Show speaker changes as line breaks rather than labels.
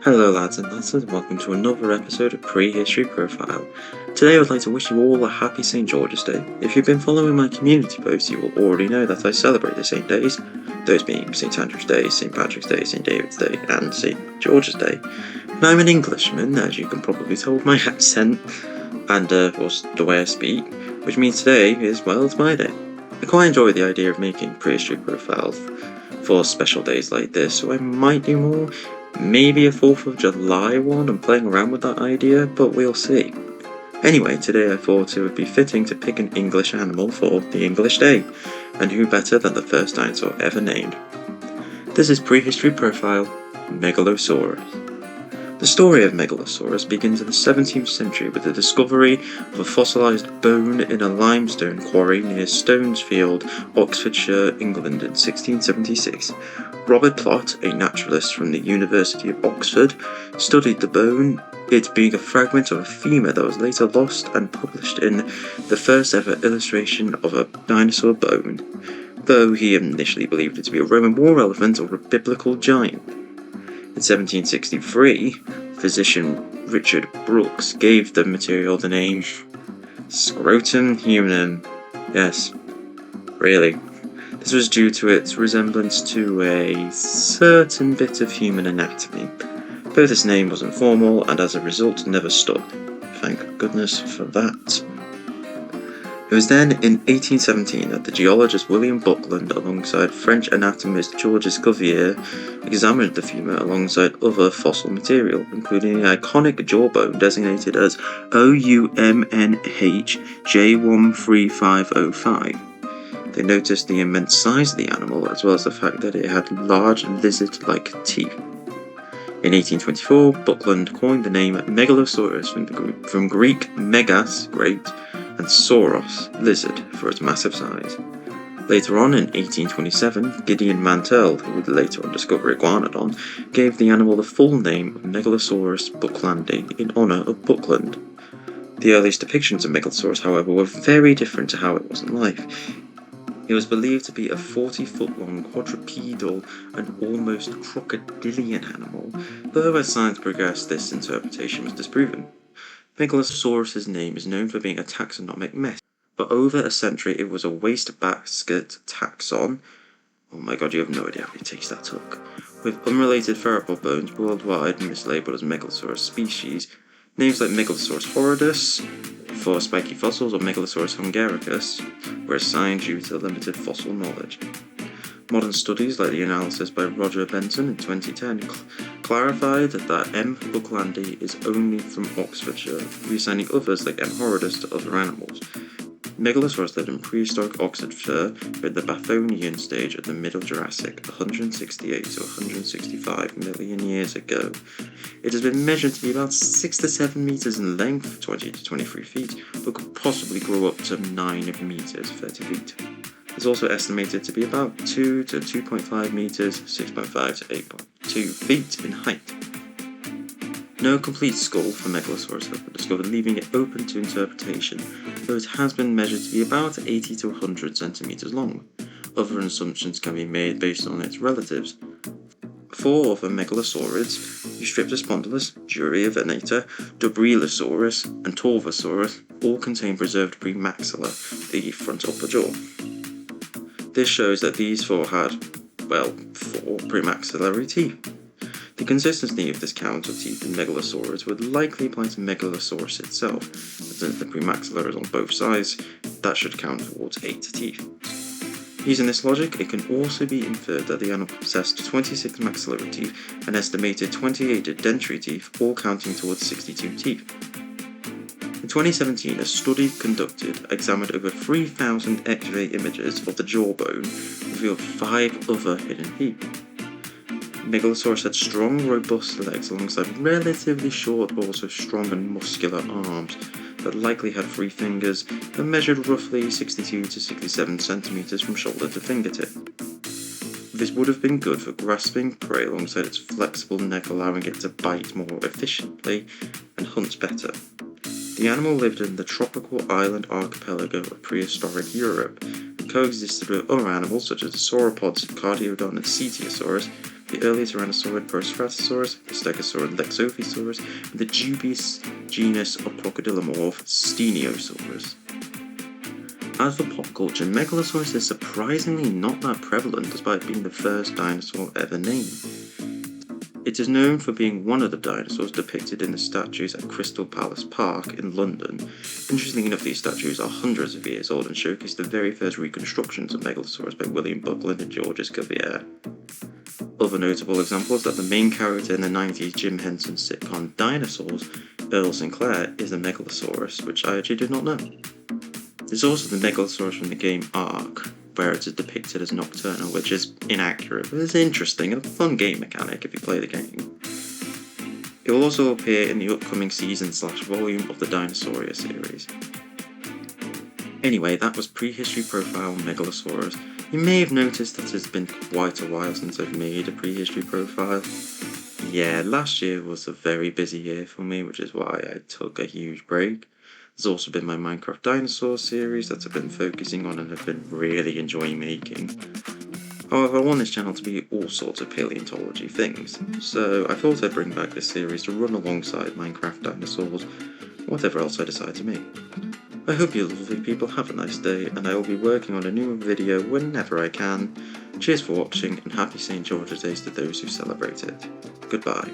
Hello lads and lasses, and welcome to another episode of Prehistory Profile. Today I would like to wish you all a happy St. George's Day. If you've been following my community posts, you will already know that I celebrate the saint days, those being St. Andrew's Day, St. Patrick's Day, St. David's Day, and St. George's Day. Now I'm an Englishman, as you can probably tell with my accent, and of course the way I speak, which means today is, well, it's my day. I quite enjoy the idea of making Prehistory Profiles for special days like this, so I might do more. Maybe a 4th of July one. I'm playing around with that idea, but we'll see. Anyway, today I thought it would be fitting to pick an English animal for the English Day, and who better than the first dinosaur ever named. This is Prehistory Profile, Megalosaurus. The story of Megalosaurus begins in the 17th century with the discovery of a fossilised bone in a limestone quarry near Stonesfield, Oxfordshire, England in 1676. Robert Plot, a naturalist from the University of Oxford, studied the bone, it being a fragment of a femur that was later lost and published in the first ever illustration of a dinosaur bone, though he initially believed it to be a Roman war elephant or a biblical giant. In 1763, physician Richard Brooks gave the material the name Scrotum humanum. Yes, really. This was due to its resemblance to a certain bit of human anatomy, though this name wasn't formal and as a result never stuck. Thank goodness for that. It was then in 1817 that the geologist William Buckland, alongside French anatomist Georges Cuvier, examined the femur alongside other fossil material, including the iconic jawbone designated as OUMNH-J13505. They noticed the immense size of the animal, as well as the fact that it had large lizard-like teeth. In 1824, Buckland coined the name Megalosaurus from Greek megas, great, and sauros, lizard, for its massive size. Later on, in 1827, Gideon Mantell, who would later on discover Iguanodon, gave the animal the full name of Megalosaurus bucklandi in honour of Buckland. The earliest depictions of Megalosaurus, however, were very different to how it was in life. It was believed to be a 40-foot-long quadrupedal and almost crocodilian animal, though as science progressed, this interpretation was disproven. Megalosaurus' name is known for being a taxonomic mess. For over a century, it was a wastebasket taxon. Oh my god, you have no idea how many takes that took. With unrelated theropod bones worldwide mislabeled as Megalosaurus species, names like Megalosaurus horridus for spiky fossils or Megalosaurus hungaricus were assigned due to limited fossil knowledge. Modern studies, like the analysis by Roger Benson in 2010, clarified that M. bucklandi is only from Oxfordshire, reassigning others like M. horridus to other animals. Megalosaurus lived in prehistoric Oxfordshire in the Bathonian stage of the Middle Jurassic, 168 to 165 million years ago. It has been measured to be about 6 to 7 meters in length, 20 to 23 feet, but could possibly grow up to 9 meters, 30 feet. It's also estimated to be about 2 to 2.5 meters, 6.5 to 8.2 feet in height. No complete skull for Megalosaurus has been discovered, leaving it open to interpretation, though it has been measured to be about 80 to 100 centimeters long. Other assumptions can be made based on its relatives. 4 other megalosaurids, Eustriptospondylus, Duriovenata, Dubrilosaurus, and Torvosaurus, all contain preserved premaxilla, the front upper jaw. This shows that these 4 had, 4 premaxillary teeth. The consistency of this count of teeth in Megalosaurus would likely apply to Megalosaurus itself, and since the premaxilla is on both sides, that should count towards 8 teeth. Using this logic, it can also be inferred that the animal possessed 26 maxillary teeth and estimated 28 dentary teeth, all counting towards 62 teeth. In 2017, a study conducted examined over 3,000 X-ray images of the jawbone, revealed 5 other hidden teeth. Megalosaurus had strong, robust legs alongside relatively short but also strong and muscular arms that likely had 3 fingers and measured roughly 62 to 67 centimeters from shoulder to fingertip. This would have been good for grasping prey alongside its flexible neck, allowing it to bite more efficiently and hunt better. The animal lived in the tropical island archipelago of prehistoric Europe and coexisted with other animals such as the sauropods Cardiodon and Cetiosaurus the earlier Tyrannosaurid Proceratosaurus, the Stegosaurus Lexophosaurus, and the dubious genus of crocodilomorph Steniosaurus. As for pop culture, Megalosaurus is surprisingly not that prevalent despite being the first dinosaur ever named. It is known for being one of the dinosaurs depicted in the statues at Crystal Palace Park in London. Interestingly enough, these statues are hundreds of years old and showcase the very first reconstructions of Megalosaurus by William Buckland and Georges Cuvier. Other notable examples are that the main character in the 90s Jim Henson sitcom Dinosaurs, Earl Sinclair, is a Megalosaurus, which I actually did not know. There's also the Megalosaurus from the game Ark, where it is depicted as nocturnal, which is inaccurate, but it's interesting and a fun game mechanic if you play the game. It will also appear in the upcoming season/volume of the Dinosauria series. Anyway, that was Prehistory Profile Megalosaurus. You may have noticed that it's been quite a while since I've made a Prehistory Profile. Yeah, last year was a very busy year for me, which is why I took a huge break. There's also been my Minecraft Dinosaur series that I've been focusing on and have been really enjoying making. However, I want this channel to be all sorts of paleontology things, so I thought I'd bring back this series to run alongside Minecraft Dinosaurs, whatever else I decide to make. I hope you lovely people have a nice day, and I will be working on a new video whenever I can. Cheers for watching, and happy St. George's Day to those who celebrate it. Goodbye.